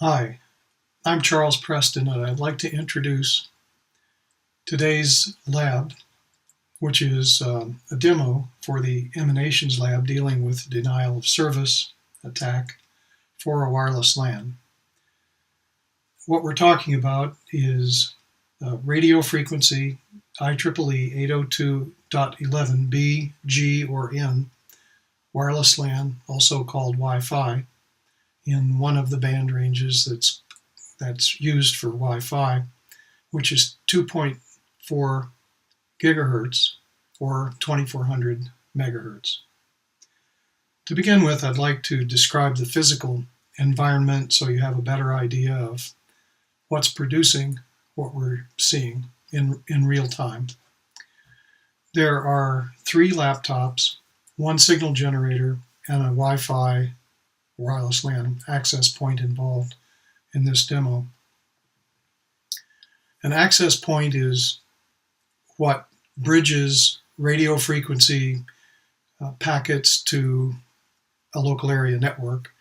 Hi, I'm Charles Preston, and I'd like to introduce today's lab, which is a demo for the Emanations Lab dealing with denial of service attack for a wireless LAN. What we're talking about is radio frequency IEEE 802.11b, G, or N wireless LAN, also called Wi-Fi, in one of the band ranges that's used for Wi-Fi, which is 2.4 gigahertz or 2400 megahertz. To begin with, I'd like to describe the physical environment so you have a better idea of what's producing what we're seeing in real time. There are 3 laptops, 1 signal generator, and a Wi-Fi wireless LAN access point involved in this demo. An access point is what bridges radio frequency packets to a local area network.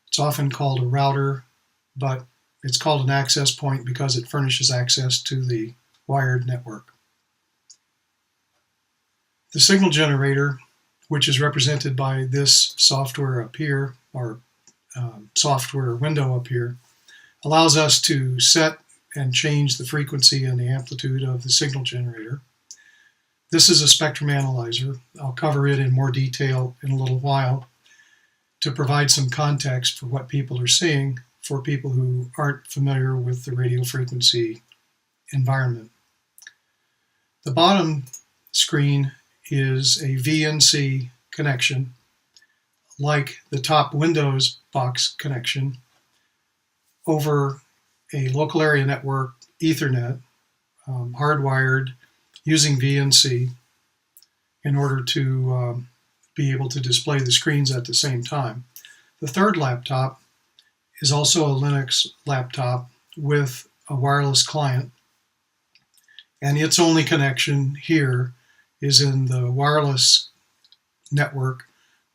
It's often called a router, but it's called an access point because it furnishes access to the wired network. The signal generator, which is represented by this software up here, or software window up here, allows us to set and change the frequency and the amplitude of the signal generator. This is a spectrum analyzer. I'll cover it in more detail in a little while to provide some context for what people are seeing for people who aren't familiar with the radio frequency environment. The bottom screen is a VNC connection, like the top Windows box connection, over a local area network Ethernet, hardwired using VNC in order to be able to display the screens at the same time. The third laptop is also a Linux laptop with a wireless client, and its only connection here is in the wireless network,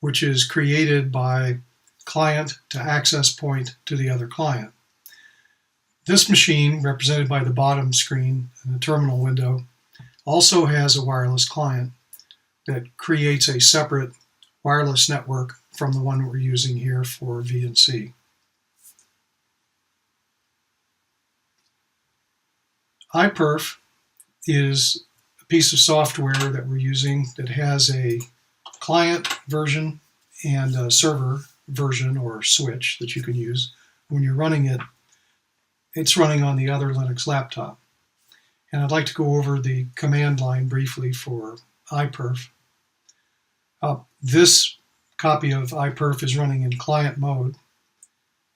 which is created by client to access point to the other client. This machine, represented by the bottom screen and the terminal window, also has a wireless client that creates a separate wireless network from the one we're using here for VNC. iPerf is a piece of software that we're using that has a client version and a server version or switch that you can use. When you're running it, it's running on the other Linux laptop. And I'd like to go over the command line briefly for iPerf. This copy of iPerf is running in client mode.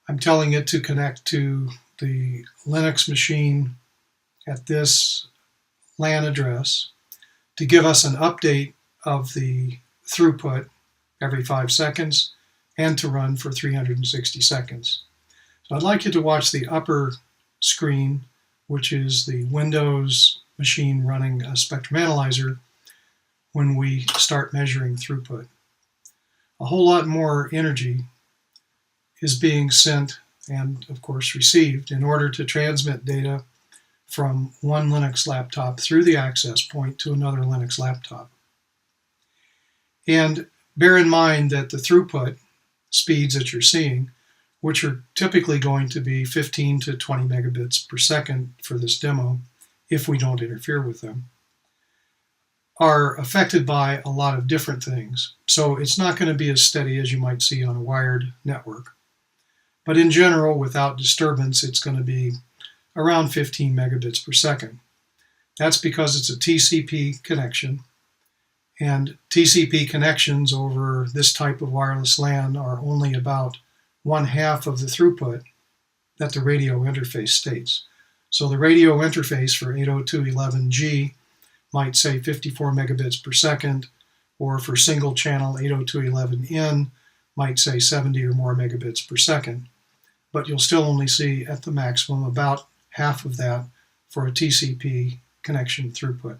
I'm telling it to connect to the Linux machine at this LAN address to give us an update of the throughput every 5 seconds and to run for 360 seconds. So I'd like you to watch the upper screen, which is the Windows machine running a spectrum analyzer when we start measuring throughput. A whole lot more energy is being sent and, of course, received in order to transmit data from one Linux laptop through the access point to another Linux laptop. And bear in mind that the throughput speeds that you're seeing, which are typically going to be 15 to 20 megabits per second for this demo, if we don't interfere with them, are affected by a lot of different things. So it's not going to be as steady as you might see on a wired network. But in general, without disturbance, it's going to be around 15 megabits per second. That's because it's a TCP connection, and TCP connections over this type of wireless LAN are only about 1/2 of the throughput that the radio interface states. So the radio interface for 802.11g might say 54 megabits per second, or for single channel 802.11n might say 70 or more megabits per second. But you'll still only see at the maximum about half of that for a TCP connection throughput.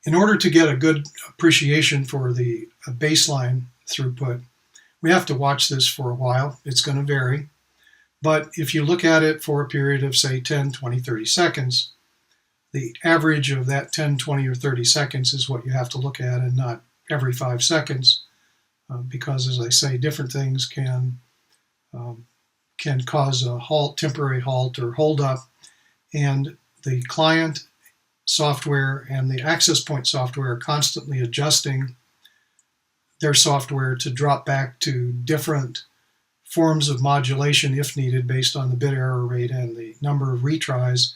In order to get a good appreciation for the baseline throughput, we have to watch this for a while. It's going to vary. But if you look at it for a period of, say, 10, 20, 30 seconds, the average of that 10, 20, or 30 seconds is what you have to look at, and not every 5 seconds, because, as I say, different things can cause a halt, temporary halt, or hold up, and the client software and the access point software are constantly adjusting their software to drop back to different forms of modulation if needed, based on the bit error rate and the number of retries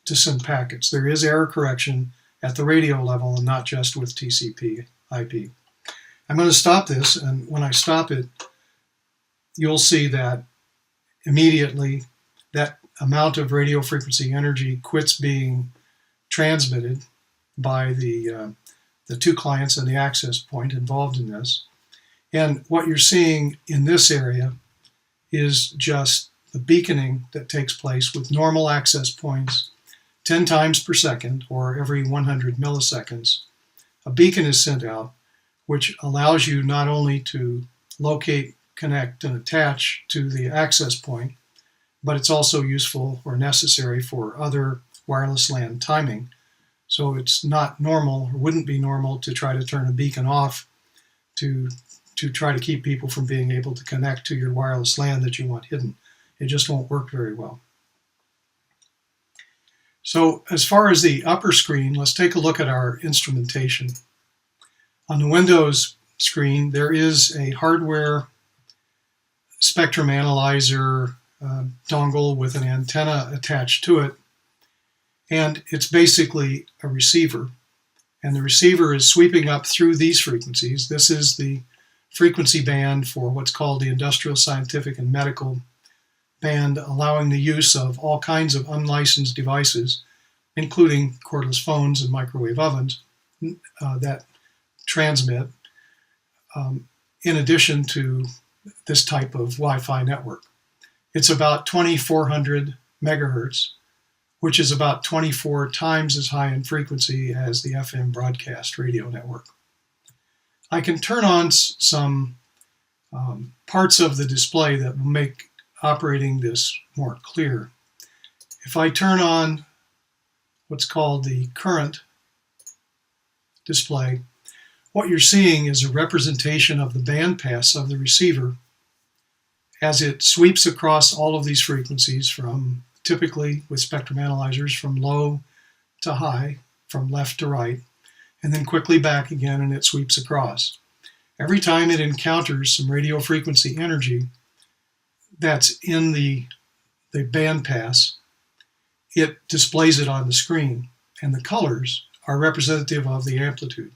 to send packets. There is error correction at the radio level and not just with TCP IP. I'm going to stop this, and when I stop it, you'll see that immediately that amount of radio frequency energy quits being transmitted by the two clients and the access point involved in this. And what you're seeing in this area is just the beaconing that takes place with normal access points 10 times per second, or every 100 milliseconds. A beacon is sent out, which allows you not only to locate, connect, and attach to the access point, but it's also useful or necessary for other wireless LAN timing. So it's not normal, or wouldn't be normal, to try to turn a beacon off to try to keep people from being able to connect to your wireless LAN that you want hidden. It just won't work very well. So as far as the upper screen, let's take a look at our instrumentation. On the Windows screen, there is a hardware spectrum analyzer dongle with an antenna attached to it, and it's basically a receiver. And the receiver is sweeping up through these frequencies. This is the frequency band for what's called the industrial, scientific, and medical band, allowing the use of all kinds of unlicensed devices, including cordless phones and microwave ovens, that transmit, in addition to this type of Wi-Fi network. It's about 2400 megahertz, which is about 24 times as high in frequency as the FM broadcast radio network. I can turn on some parts of the display that will make operating this more clear. If I turn on what's called the current display, what you're seeing is a representation of the bandpass of the receiver as it sweeps across all of these frequencies, from, typically with spectrum analyzers, from low to high, from left to right, and then quickly back again, and it sweeps across. Every time it encounters some radio frequency energy that's in the bandpass, it displays it on the screen, and the colors are representative of the amplitude.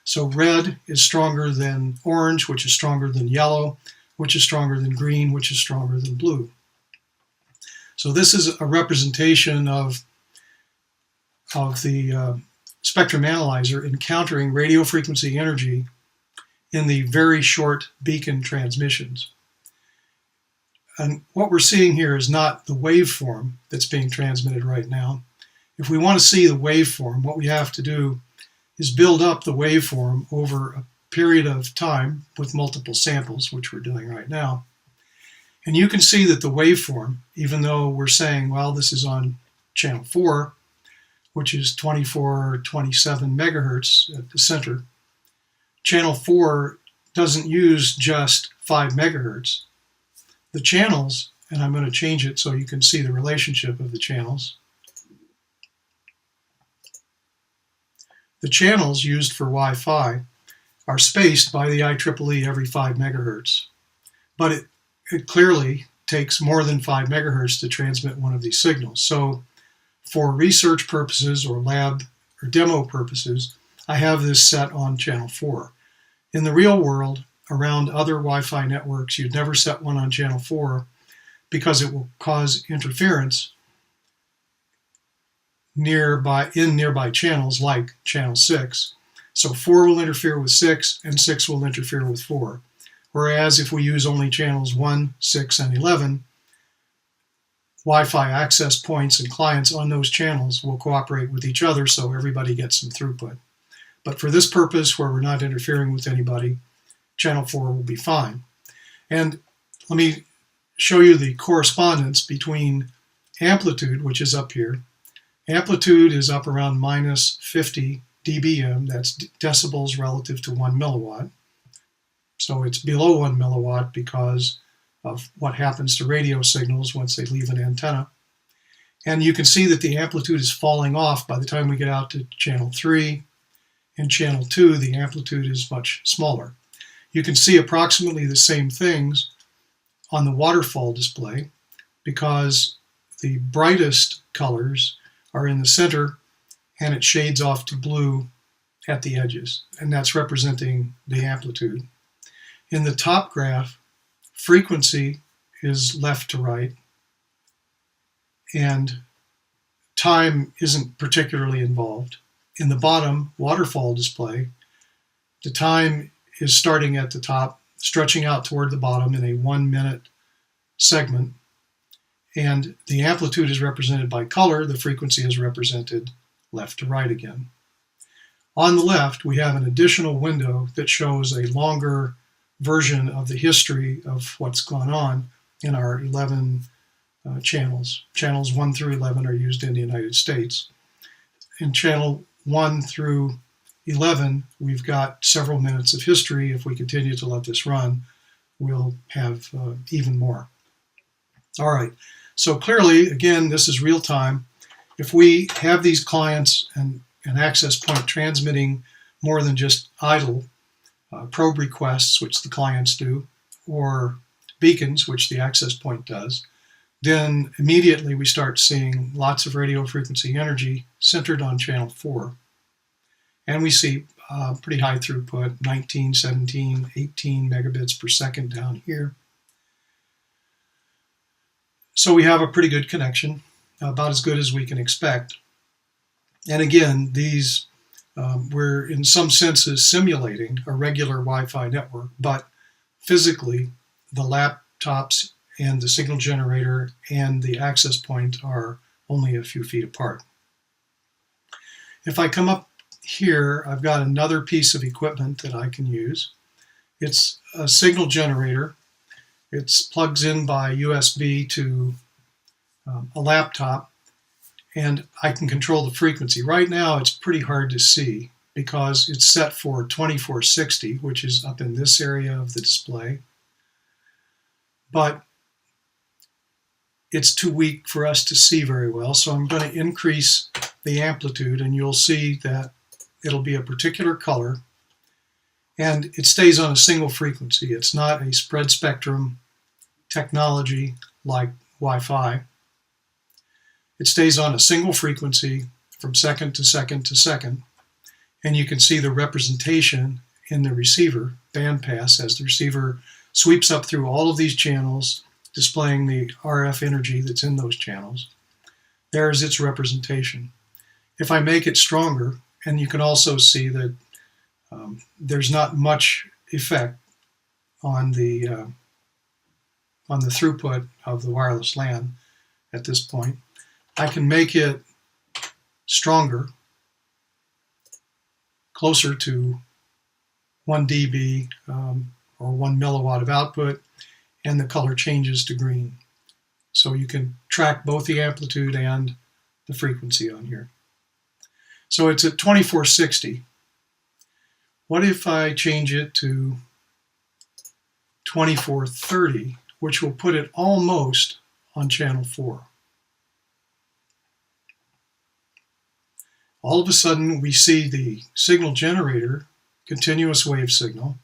So red is stronger than orange, which is stronger than yellow, which is stronger than green, which is stronger than blue. So this is a representation of the spectrum analyzer encountering radio frequency energy in the very short beacon transmissions. And what we're seeing here is not the waveform that's being transmitted right now. If we want to see the waveform, what we have to do is build up the waveform over a period of time with multiple samples, which we're doing right now. And you can see that the waveform, even though we're saying, well, this is on channel 4, which is 24 or 27 megahertz at the center, channel 4 doesn't use just 5 megahertz. The channels, and I'm going to change it so you can see the relationship of the channels. The channels used for Wi-Fi are spaced by the IEEE every 5 megahertz. But it clearly takes more than 5 megahertz to transmit one of these signals. So for research purposes or lab or demo purposes, I have this set on channel 4. In the real world, around other Wi-Fi networks, you'd never set one on channel 4 because it will cause interference in nearby channels like channel 6. So 4 will interfere with 6 and 6 will interfere with 4. Whereas if we use only channels 1, 6, and 11, Wi-Fi access points and clients on those channels will cooperate with each other so everybody gets some throughput. But for this purpose, where we're not interfering with anybody, channel 4 will be fine. And let me show you the correspondence between amplitude, which is up here. Amplitude is up around minus 50 dBm, that's decibels relative to 1 milliwatt. So it's below 1 milliwatt because of what happens to radio signals once they leave an antenna. And you can see that the amplitude is falling off by the time we get out to channel 3. In channel 2, the amplitude is much smaller. You can see approximately the same things on the waterfall display because the brightest colors are in the center and it shades off to blue at the edges, and that's representing the amplitude. In the top graph, frequency is left to right, and time isn't particularly involved. In the bottom waterfall display, the time is starting at the top, stretching out toward the bottom in a 1-minute segment, and the amplitude is represented by color, the frequency is represented left to right again. On the left, we have an additional window that shows a longer version of the history of what's gone on in our 11 channels. Channels 1 through 11 are used in the United States. In channel 1 through 11, we've got several minutes of history. If we continue to let this run, we'll have even more. All right, so clearly, again, this is real time. If we have these clients and an access point transmitting more than just idle probe requests, which the clients do, or beacons, which the access point does, then immediately we start seeing lots of radio frequency energy centered on channel 4. And we see pretty high throughput, 19, 17, 18 megabits per second down here. So we have a pretty good connection, about as good as we can expect. And again, these we're in some senses simulating a regular Wi-Fi network, but physically the laptops and the signal generator and the access point are only a few feet apart. If I come up here, I've got another piece of equipment that I can use. It's a signal generator. It plugs in by USB to a laptop, and I can control the frequency. Right now it's pretty hard to see because it's set for 2460, which is up in this area of the display. But it's too weak for us to see very well, so I'm going to increase the amplitude, and you'll see that it'll be a particular color, and it stays on a single frequency. It's not a spread spectrum technology like Wi-Fi. It stays on a single frequency from second to second to second, and you can see the representation in the receiver bandpass as the receiver sweeps up through all of these channels, displaying the RF energy that's in those channels. There's its representation. If I make it stronger, and you can also see that there's not much effect on the throughput of the wireless LAN at this point. I can make it stronger, closer to 1 dB or 1 milliwatt of output, and the color changes to green. So you can track both the amplitude and the frequency on here. So it's at 2460. What if I change it to 2430, which will put it almost on channel 4? All of a sudden we see the signal generator, continuous wave signal,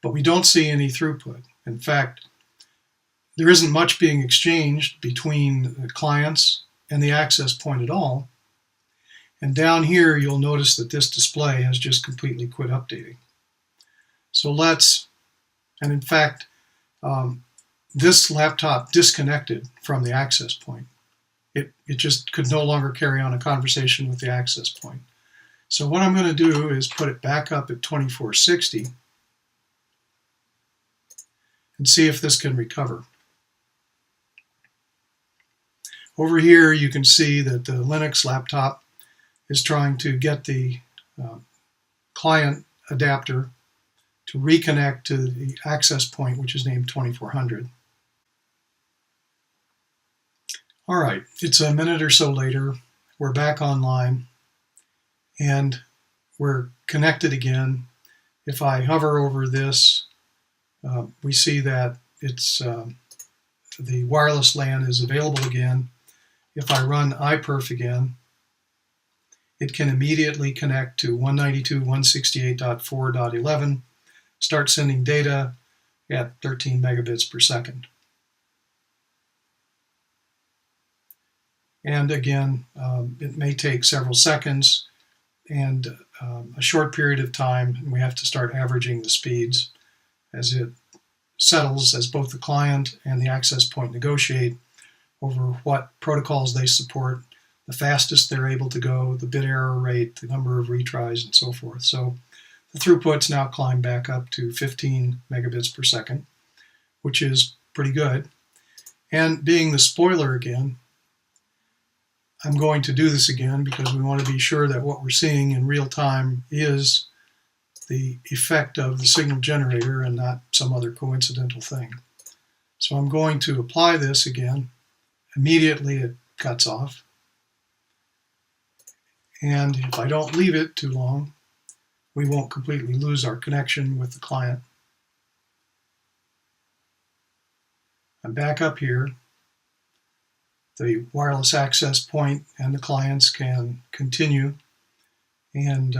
but we don't see any throughput. In fact, there isn't much being exchanged between the clients and the access point at all. And down here, you'll notice that this display has just completely quit updating. So and in fact, this laptop disconnected from the access point. It just could no longer carry on a conversation with the access point. So what I'm going to do is put it back up at 2460 and see if this can recover. Over here you can see that the Linux laptop is trying to get the client adapter to reconnect to the access point, which is named 2400. All right, it's a minute or so later. We're back online and we're connected again. If I hover over this, we see that it's the wireless LAN is available again. If I run iPerf again, it can immediately connect to 192.168.4.11, start sending data at 13 megabits per second. And again, it may take several seconds and a short period of time, and we have to start averaging the speeds as it settles, as both the client and the access point negotiate over what protocols they support, the fastest they're able to go, the bit error rate, the number of retries, and so forth. So the throughput's now climbed back up to 15 megabits per second, which is pretty good. And being the spoiler again, I'm going to do this again because we want to be sure that what we're seeing in real time is the effect of the signal generator and not some other coincidental thing. So I'm going to apply this again. Immediately it cuts off. And if I don't leave it too long, we won't completely lose our connection with the client. I'm back up here. The wireless access point and the clients can continue, and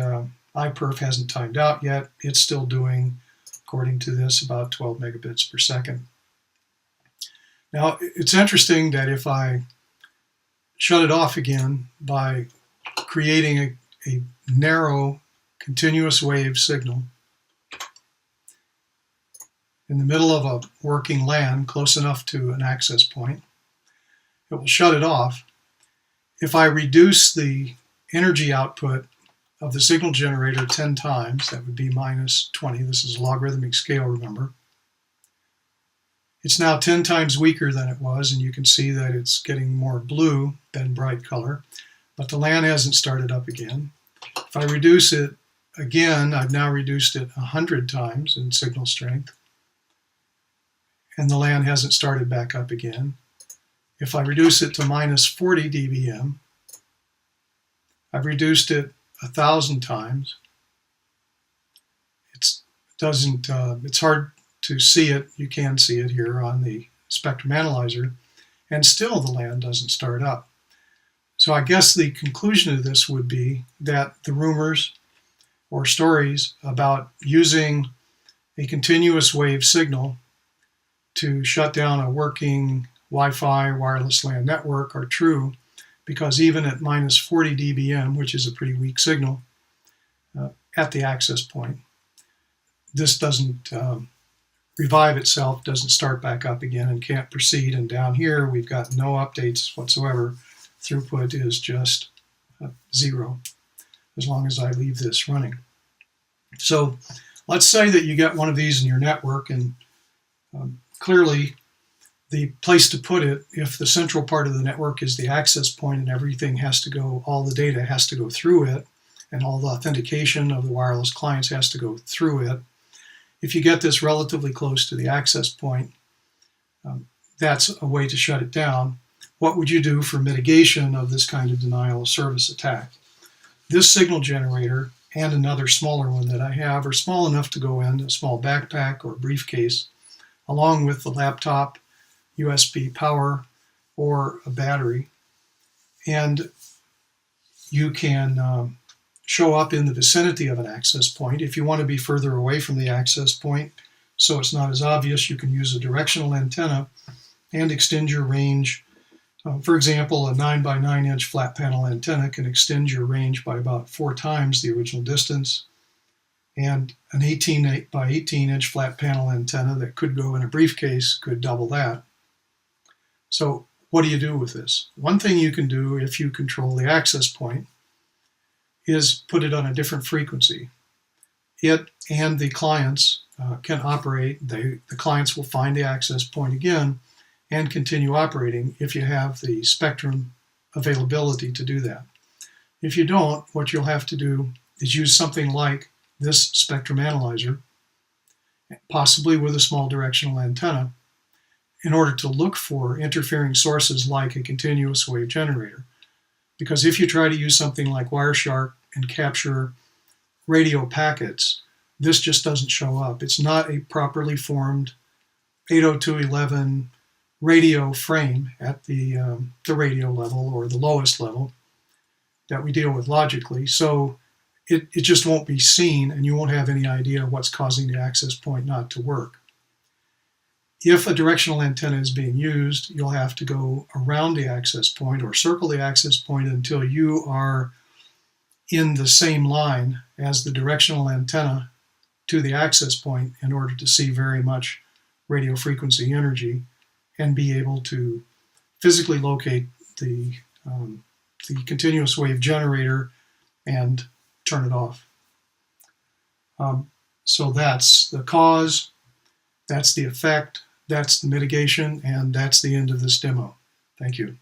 iPerf hasn't timed out yet. It's still doing, according to this, about 12 megabits per second. Now, it's interesting that if I shut it off again by creating a narrow continuous wave signal in the middle of a working LAN close enough to an access point, it will shut it off. If I reduce the energy output of the signal generator 10 times, that would be minus 20. This is a logarithmic scale, remember. It's now 10 times weaker than it was, and you can see that it's getting more blue than bright color, but the LAN hasn't started up again. If I reduce it again, I've now reduced it 100 times in signal strength, and the LAN hasn't started back up again. If I reduce it to minus 40 dBm, I've reduced it 1,000 times. It's hard to see it. You can see it here on the spectrum analyzer, and still the LAN doesn't start up. So I guess the conclusion of this would be that the rumors or stories about using a continuous wave signal to shut down a working Wi-Fi wireless LAN network are true, because even at minus 40 dBm, which is a pretty weak signal at the access point, this doesn't revive itself, doesn't start back up again, and can't proceed. And down here, we've got no updates whatsoever. Throughput is just 0 as long as I leave this running. So let's say that you get one of these in your network, and clearly the place to put it, if the central part of the network is the access point and everything has to go, all the data has to go through it, and all the authentication of the wireless clients has to go through it. If you get this relatively close to the access point, that's a way to shut it down. What would you do for mitigation of this kind of denial of service attack? This signal generator and another smaller one that I have are small enough to go in a small backpack or briefcase, along with the laptop, USB power, or a battery. And you can show up in the vicinity of an access point. If you want to be further away from the access point so it's not as obvious, you can use a directional antenna and extend your range. For example, a 9 by 9 inch flat panel antenna can extend your range by about 4 times the original distance, and an 18 by 18 inch flat panel antenna that could go in a briefcase could double that. So what do you do with this? One thing you can do if you control the access point is put it on a different frequency. It and the clients can operate. The clients will find the access point again and continue operating if you have the spectrum availability to do that. If you don't, what you'll have to do is use something like this spectrum analyzer, possibly with a small directional antenna, in order to look for interfering sources like a continuous wave generator. Because if you try to use something like Wireshark and capture radio packets, this just doesn't show up. It's not a properly formed 802.11 radio frame at the radio level or the lowest level that we deal with logically. So it just won't be seen, and you won't have any idea what's causing the access point not to work. If a directional antenna is being used, you'll have to go around the access point or circle the access point until you are in the same line as the directional antenna to the access point in order to see very much radio frequency energy and be able to physically locate the continuous wave generator and turn it off. So that's the cause, that's the effect, that's the mitigation, and that's the end of this demo. Thank you.